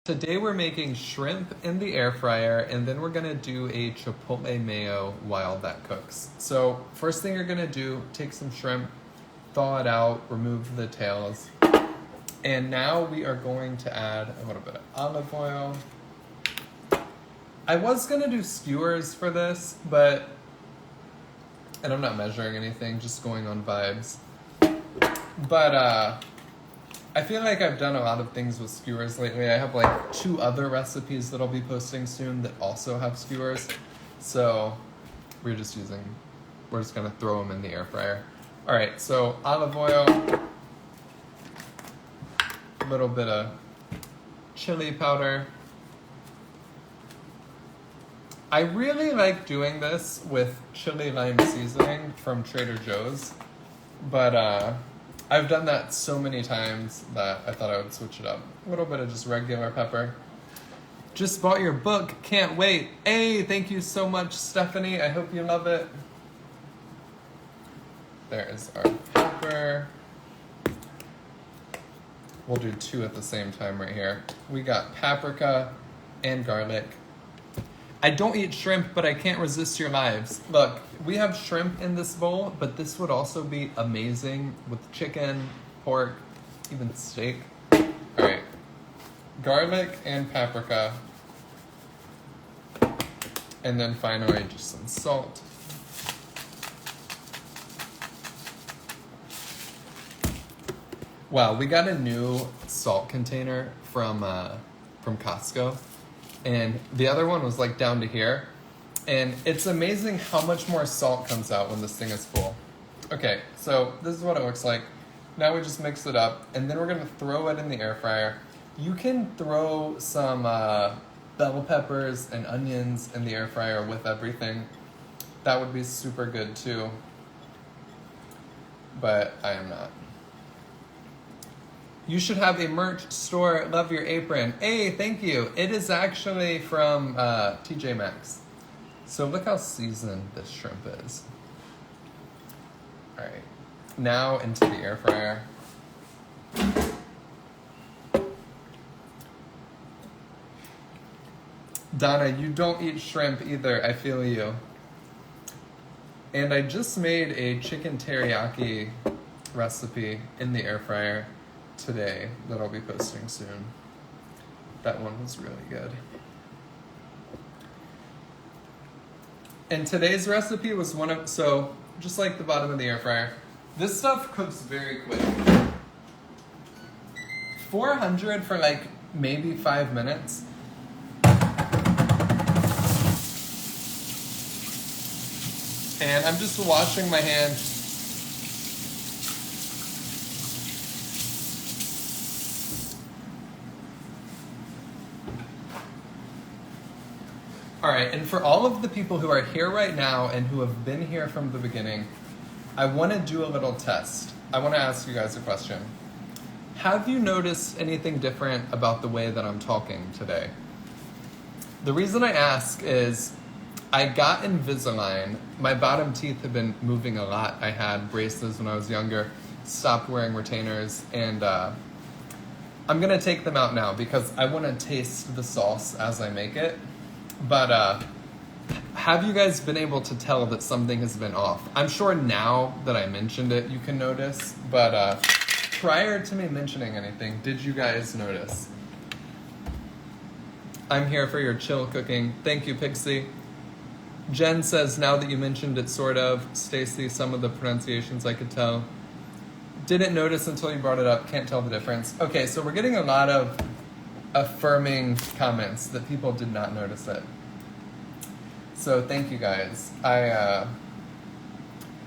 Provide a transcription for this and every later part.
Today we're making shrimp in the air fryer, and then we're gonna do a Chipotle Mayo while that cooks. So first thing you're gonna do, take some shrimp, thaw it out, remove the tails. And now we are going to add a little bit of olive oil. I was gonna do skewers for this, and I'm not measuring anything, just going on vibes. But I feel like I've done a lot of things with skewers lately. I have like 2 other recipes that I'll be posting soon that also have skewers. So we're just gonna throw them in the air fryer. All right, so olive oil, a little bit of chili powder. I really like doing this with chili lime seasoning from Trader Joe's, but I've done that so many times that I thought I would switch it up. A little bit of just regular pepper. Just bought your book, can't wait. Hey, thank you so much, Stephanie. I hope you love it. There is our pepper. We'll do 2 at the same time right here. We got paprika and garlic. I don't eat shrimp, but I can't resist your lives. Look, we have shrimp in this bowl, but this would also be amazing with chicken, pork, even steak. All right, garlic and paprika. And then finally, just some salt. Wow, we got a new salt container from Costco. And the other one was like down to here. And it's amazing how much more salt comes out when this thing is full. Okay, so this is what it looks like. Now we just mix it up, and then we're gonna throw it in the air fryer. You can throw some bell peppers and onions in the air fryer with everything. That would be super good too. But I am not. You should have a merch store. Love your apron. Hey, thank you. It is actually from TJ Maxx. So look how seasoned this shrimp is. All right, now into the air fryer. Donna, you don't eat shrimp either. I feel you. And I just made a chicken teriyaki recipe in the air fryer today that I'll be posting soon. That one was really good. And today's recipe was so just like the bottom of the air fryer, this stuff cooks very quick. 400 for like maybe 5 minutes. And I'm just washing my hands. All right, and for all of the people who are here right now and who have been here from the beginning, I want to do a little test. I want to ask you guys a question. Have you noticed anything different about the way that I'm talking today? The reason I ask is I got Invisalign. My bottom teeth have been moving a lot. I had braces when I was younger, stopped wearing retainers, and I'm going to take them out now because I want to taste the sauce as I make it. But have you guys been able to tell that something has been off? I'm sure now that I mentioned it, you can notice. But prior to me mentioning anything, did you guys notice? I'm here for your chill cooking. Thank you, Pixie. Jen says, now that you mentioned it, sort of. Stacy, some of the pronunciations I could tell. Didn't notice until you brought it up. Can't tell the difference. Okay, so we're getting a lot of affirming comments that people did not notice it. So thank you guys. I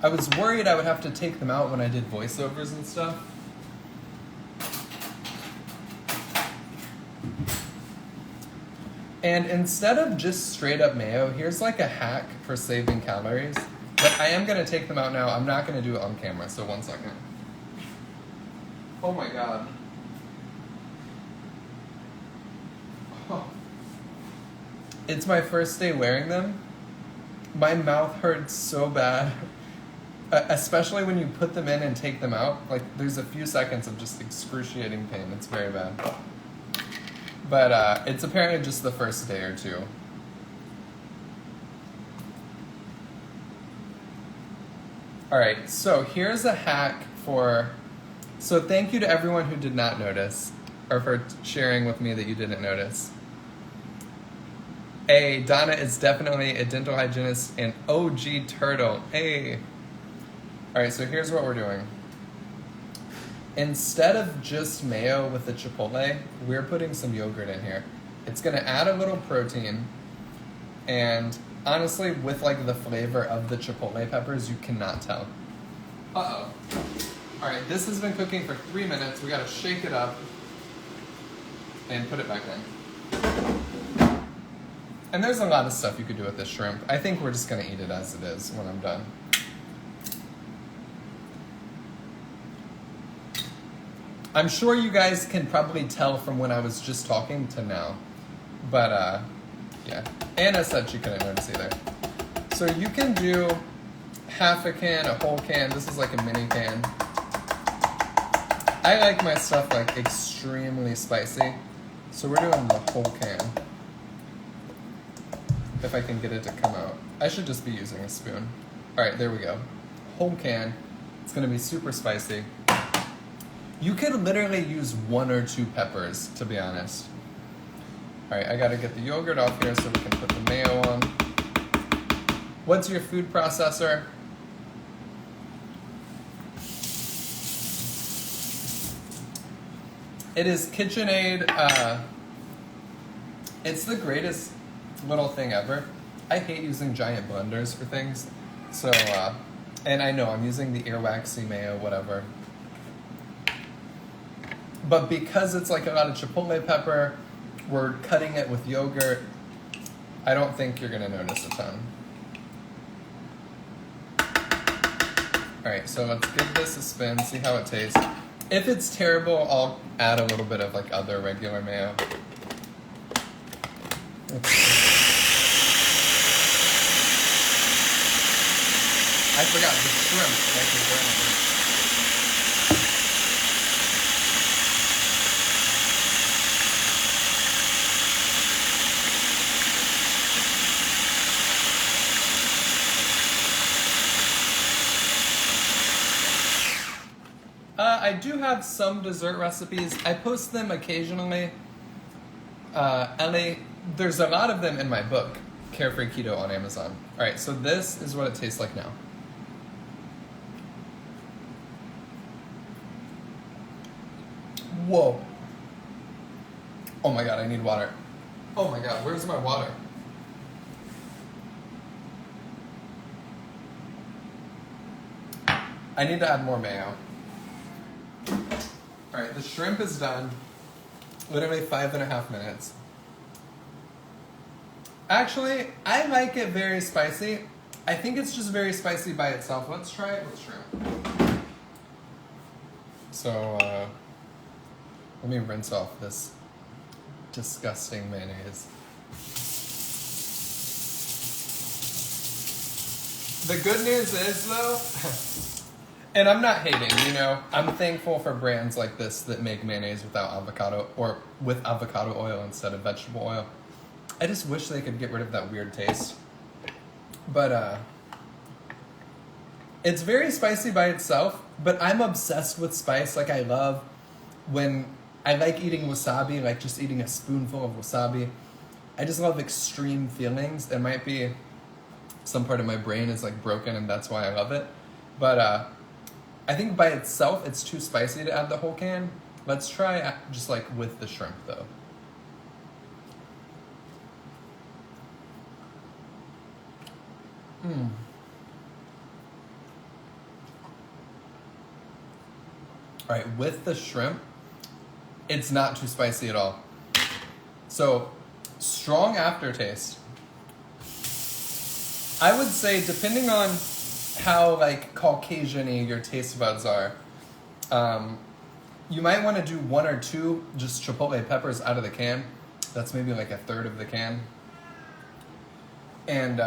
was worried I would have to take them out when I did voiceovers and stuff. And instead of just straight up mayo, here's like a hack for saving calories. But I am gonna take them out now. I'm not gonna do it on camera, so 1 second. Oh my God. It's my first day wearing them. My mouth hurts so bad, especially when you put them in and take them out. Like, there's a few seconds of just excruciating pain. It's very bad. But it's apparently just the first day or two. All right, so here's a hack for... So thank you to everyone who did not notice, or for sharing with me that you didn't notice. A, Donna is definitely a dental hygienist and OG turtle. Hey. All right, so here's what we're doing. Instead of just mayo with the chipotle, we're putting some yogurt in here. It's gonna add a little protein, and honestly, with like the flavor of the chipotle peppers, you cannot tell. Uh-oh. All right, this has been cooking for 3 minutes. We gotta shake it up and put it back in. And there's a lot of stuff you could do with this shrimp. I think we're just gonna eat it as it is when I'm done. I'm sure you guys can probably tell from when I was just talking to now. But, yeah. Anna said she couldn't notice either. So you can do half a can, a whole can. This is like a mini can. I like my stuff like extremely spicy. So we're doing the whole can. If I can get it to come out. I should just be using a spoon. All right, there we go. Whole can. It's gonna be super spicy. You could literally use 1 or 2 peppers, to be honest. All right, I gotta get the yogurt off here so we can put the mayo on. What's your food processor? It is KitchenAid. It's the greatest little thing ever. I hate using giant blenders for things. So, and I know I'm using the earwaxy mayo, whatever. But because it's like a lot of chipotle pepper, we're cutting it with yogurt, I don't think you're gonna notice a ton. All right, so let's give this a spin, see how it tastes. If it's terrible, I'll add a little bit of like other regular mayo. I forgot the shrimp. Like the I do have some dessert recipes. I post them occasionally. Ellie, there's a lot of them in my book, Carefree Keto on Amazon. All right, so this is what it tastes like now. Whoa. Oh my God, I need water. Oh my God, where's my water? I need to add more mayo. All right, the shrimp is done. Literally 5.5 minutes. Actually, I like it very spicy. I think it's just very spicy by itself. Let's try it with shrimp. So, let me rinse off this disgusting mayonnaise. The good news is, though, and I'm not hating, you know, I'm thankful for brands like this that make mayonnaise without avocado, or with avocado oil instead of vegetable oil. I just wish they could get rid of that weird taste. But, it's very spicy by itself, but I'm obsessed with spice. Like, I love when I like eating wasabi, like just eating a spoonful of wasabi. I just love extreme feelings. It might be some part of my brain is like broken and that's why I love it. But I think by itself, it's too spicy to add the whole can. Let's try just like with the shrimp though. All right, with the shrimp, it's not too spicy at all. So, strong aftertaste. I would say, depending on how like Caucasian-y your taste buds are, you might want to do 1 or 2 just chipotle peppers out of the can. That's maybe like 1/3 of the can. And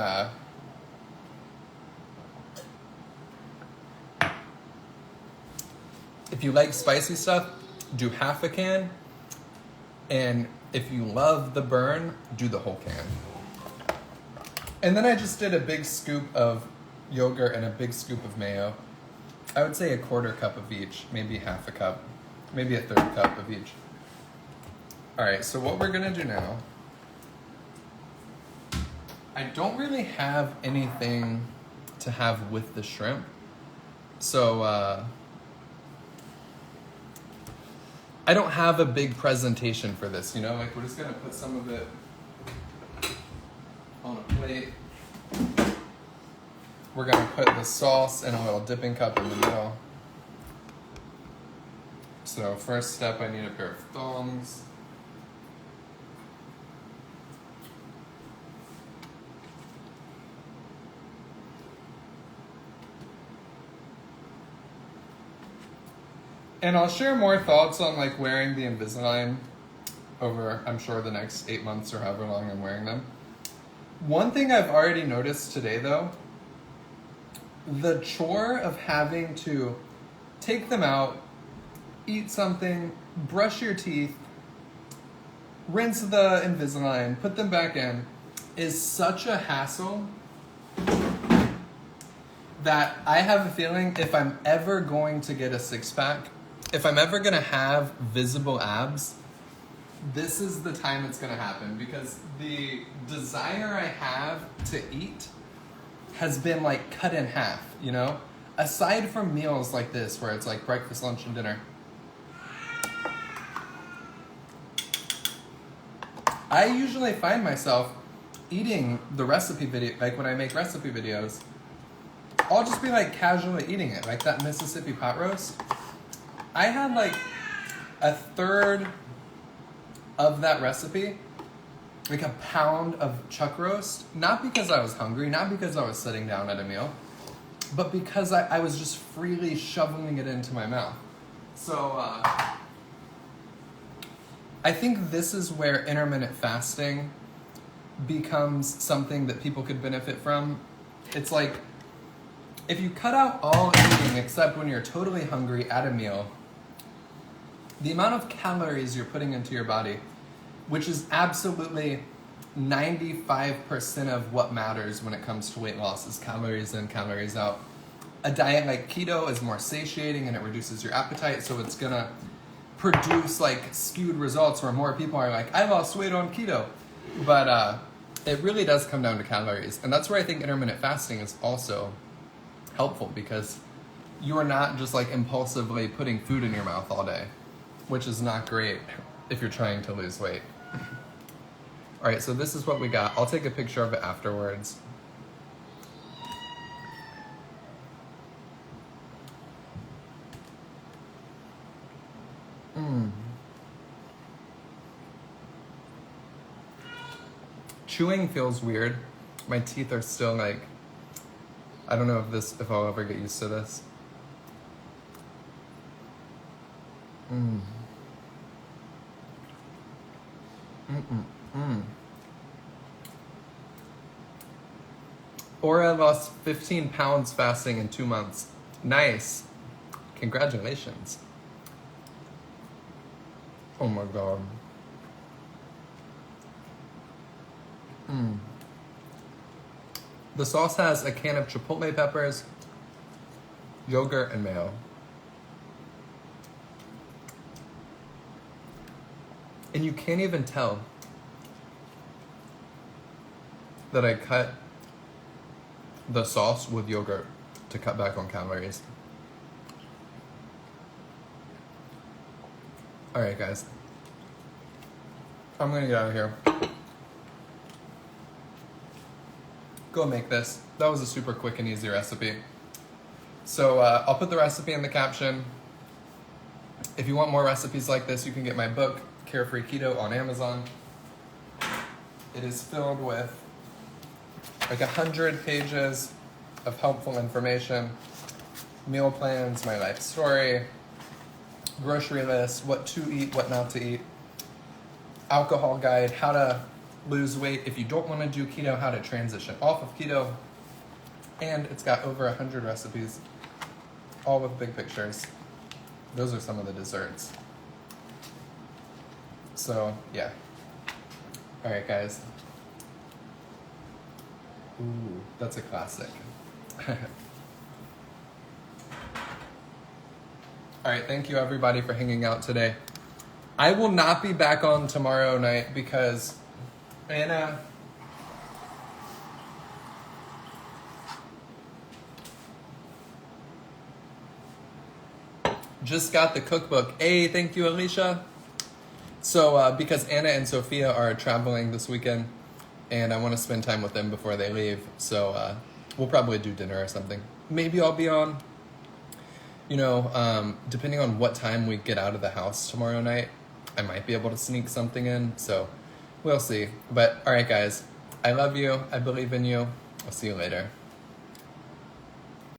if you like spicy stuff, do half a can. And If you love the burn, do the whole can. And then I just did a big scoop of yogurt and a big scoop of mayo. I would say a 1/4 cup of each, maybe half a cup, maybe a 1/3 cup of each. All right, so what we're gonna do now, I don't really have anything to have with the shrimp. So I don't have a big presentation for this, you know? Like, we're just gonna put some of it on a plate. We're gonna put the sauce in a little dipping cup in the middle. So first step, I need a pair of tongs. And I'll share more thoughts on like wearing the Invisalign over, I'm sure, the next 8 months or however long I'm wearing them. One thing I've already noticed today though, the chore of having to take them out, eat something, brush your teeth, rinse the Invisalign, put them back in, is such a hassle that I have a feeling if I'm ever going to get a six-pack, if I'm ever gonna have visible abs, this is the time it's gonna happen, because the desire I have to eat has been like cut in half, you know? Aside from meals like this, where it's like breakfast, lunch, and dinner, I usually find myself eating the recipe video, like when I make recipe videos, I'll just be like casually eating it, like that Mississippi pot roast. I had like a 1/3 of that recipe, like a pound of chuck roast, not because I was hungry, not because I was sitting down at a meal, but because I was just freely shoveling it into my mouth. So I think this is where intermittent fasting becomes something that people could benefit from. It's like, if you cut out all eating except when you're totally hungry at a meal, the amount of calories you're putting into your body, which is absolutely 95% of what matters when it comes to weight loss, is calories in, calories out. A diet like keto is more satiating and it reduces your appetite, so it's gonna produce like skewed results where more people are like, I lost weight on keto. But it really does come down to calories. And that's where I think intermittent fasting is also helpful, because you are not just like impulsively putting food in your mouth all day, which is not great if you're trying to lose weight. All right, so this is what we got. I'll take a picture of it afterwards. Chewing feels weird. My teeth are still like, I don't know if I'll ever get used to this. Or I lost 15 pounds fasting in 2 months. Nice. Congratulations. Oh my God. The sauce has a can of Chipotle peppers, yogurt, and mayo. And you can't even tell that I cut the sauce with yogurt to cut back on calories. All right, guys. I'm gonna get out of here. Go make this. That was a super quick and easy recipe. So I'll put the recipe in the caption. If you want more recipes like this, you can get my book, Carefree Keto, on Amazon. It is filled with like 100 pages of helpful information, meal plans, my life story, grocery list, what to eat, what not to eat, alcohol guide, how to lose weight if you don't want to do keto, how to transition off of keto, and it's got over 100 recipes, all with big pictures. Those are some of the desserts. So yeah, All right, guys. Ooh, that's a classic. All right, thank you everybody for hanging out today. I will not be back on tomorrow night because Anna just got the cookbook. Hey, thank you, Alicia. So, because Anna and Sophia are traveling this weekend, and I want to spend time with them before they leave, so we'll probably do dinner or something. Maybe I'll be on, depending on what time we get out of the house tomorrow night, I might be able to sneak something in, so we'll see. But, all right, guys, I love you. I believe in you. I'll see you later.